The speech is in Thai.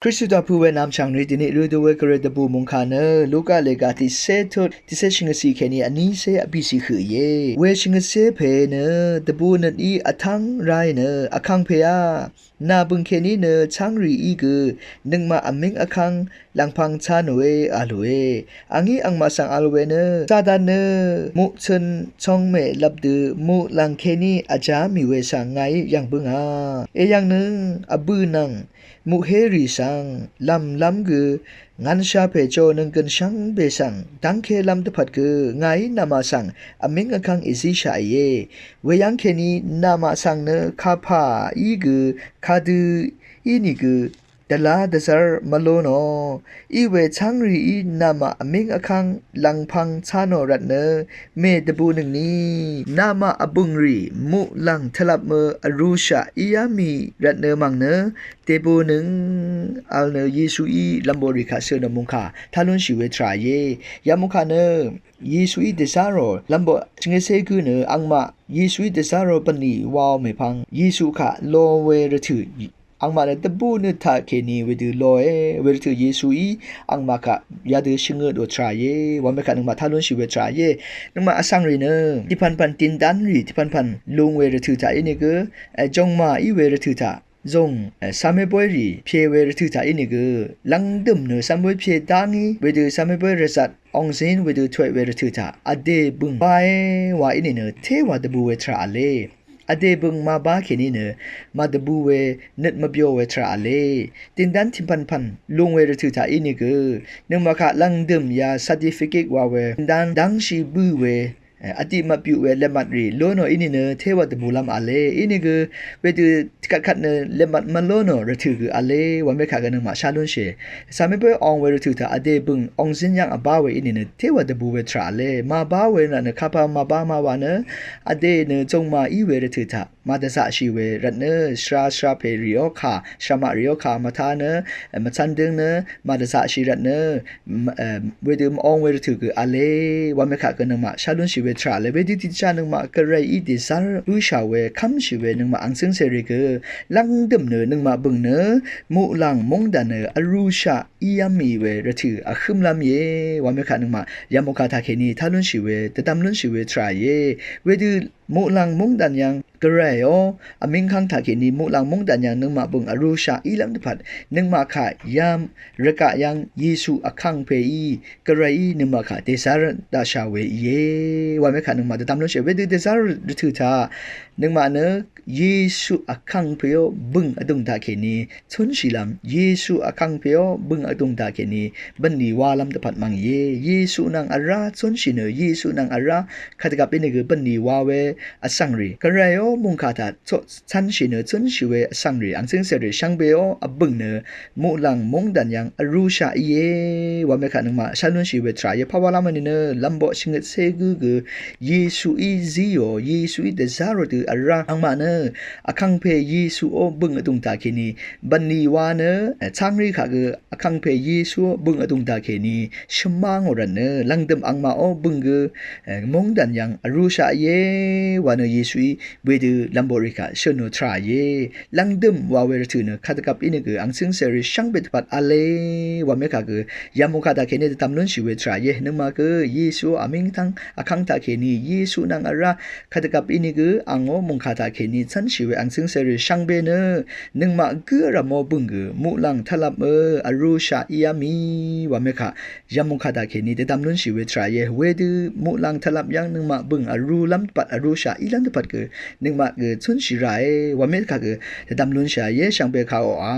คริสต์ดาพูเวนามช่างรีดินิรูดเวกเรดบูมุงคาเนลูกาเลกาติเซทุดติเซชิงสีเคนีอันนี้เซอบิสิคือเยเวชิงเซเพเนดบูนันอีอทังไรเนอคังเพยนาบุงเคนีเนช่างรีอีกือนึงมาอมิงอคังลังพังชาโนเออาลุเออังอีอังมาสังอาลุเวเนซาดานเนมุชนชองเมลับดือมุลังเคนีอาจามีเวสังไงยังบึงอาเอยังนึงอบือนังมุเฮรีสังลำกืองานชาเพโจนึงกันช่างเบสังดังเคลำตะพัดกือไงนามาสังอมิงอคังอิซิชาเยเวยังเคนีนามาสังเนคาพาอีกือคาดืออีนี่กือดลาดซาร์มาโลโนอีเวชังรีอีนามาอมิงอคังลังพังชาโนรัตเนเมดบูหนึ่งนี้นามาอบุงรีมุลังทลับเมอรูชาอียามีรัตเนมังเนเตบูหนึ่งอัลเนเยซูอีลัมโบริคาเซนมุงคาทาลุนชิเวทรายเยยามุคาเนเยซูอีเดซาโรลัมโบชิงเซกูเนอังมาเยซูอีเดซาโรปนีวาวเมพังเยซูคาโลเวรถืออังมาเนตบูนทาเคนีเวดูโลเอเวดูเยซูอีอังมาคะยาดูชิงเกอร์โดทรายเยวันเมคะนึงมาทาลุนชิเวทรายเยนึงมาอสังรีเนที่พันตินดันรีที่พันลุงเวรถือทาอินิเกจงมาอีเวรถือทาจงสามเบอยรีเพเวรถือทาอินิเกลังดึมเนสามเบอยเพดางีเวดูสามเบอยรสัตองซินเวดูถวยเวรถือทาอเดบุงไปว่าอินิเนเทวาดบูเวทราเลอเดบึงมาบ้าเคนี่เนมาดบูเวนึดมาเบียวเวทราเลตินดันทิมพันลุงเวรถือถ่าอินิกนึงมาคะลังดึมยาซัติฟิกิกว่าเวดันดังชีบูเวอติมาปิวเวเลมัดรีโลโนอินิเนเทวดบูลัมอาเลอินิกเวดูคัดเนเลมัดมันโลโนรถืออาเลวันเมคะกันนึงมาชาลุนเชสามีเปอองเวรถือถ่าอเดบึงองซินยังอบาเวอินิเนเทวดบูเวทราเลมาบ้าเวนะเนคาพามาบ้ามาวาเนอเดเนจงมาอีเวรถือถ่ามาตสะชีเวรัตเนชราเพริโอคาชามาริโอคามาทาเนมาชันดึงเนมาตสะชีรัตเนเวดูมองเวรถืออาเลวันเมคะกันนึงมาชาลุนชีเวทราเลเวดิติจานึงมากระไรอีดิซาร์อุชาเวคัมชีเวนึงมาอังซึงเซริกลังดึมเนนึงมาบึงเนมุลังมงดานเนอรูชาอียามีเวรถืออะคึมลำเยวันเมคะนึงมายามโมคาทาเคนีทาลุนชีเวตตามลุนชีเวทราเยเวดูมุลังมงดานยังกระไรอ๋ออมิงคังทาเคนีมุลังมงดานยังนึงมาบึงอรูชาอีลัมตพัดนึงมาขายามระกะยังเยซูอคังเพอีกระไรนึงมาขาเตซาร์ดาชาเวเยวันไม่ขานึงมาตามลุนเชเวดเตซาร์ถือทานึงมาเนเยซูอคังเพโอบึงอดุงทาเคนีชนชิลัมเยซูอคังเพโอบึงอดุงทาเคนีบันนีวาลัมตพัดมังเยซูนังอาราชนชิเนเยซูนังอาราขัดกับเป็นเกบันนีวาเวอสังรีกระไรอ๋อมุงคาตาชันชิเนชนชิเวอสังรีอังซึ่งเสรีช่างเบโออบึงเนมุลังมงดันยังอรูชาเยวันไม่ขานึงมาชาลุนชิเวทรายพาวาลามันเนลัมโบชิงเซกูเยซูอีซีโอเยซูอีเดซาโรตืออาราอังมาเนอคังเพเยซูโอบึงอดุงตาเคนีบันนีวาเนช่างรีขากอคังเพเยซูบึงอดุงตาเคนีชมังอรันเนลังดมอังมาโอบึงมงดันยังอรูชาเยวานเยซูเวดูลัมโบริกาเชโนทราเยลังดมวาเวรถือเนขัดกับอินอังซึงเซริช่างเบ็ดปัดอาเลวาเมกายามุคาตาเคนีตามลุนชิเวทราเยนึกมาเยซูอามิงทังอคังตาเคนีเยซูนังอาราขัดกับอินอังโอมุคาตาเคนีชันชิเวอังซึงเซริช่างเบเนนึกมาระโมบุงมุลังทลับอรูชาอียามีวาเมกายามุคาตาเคนีตามลุนชิเวทราเยเวดูมุลังทลับยังนึกมาบึงอรูลัมปัดอรูชาอีลัมปัดนึกมาชุนชิไรวาเมกาตามลุนชาเยช่างเบคาโออา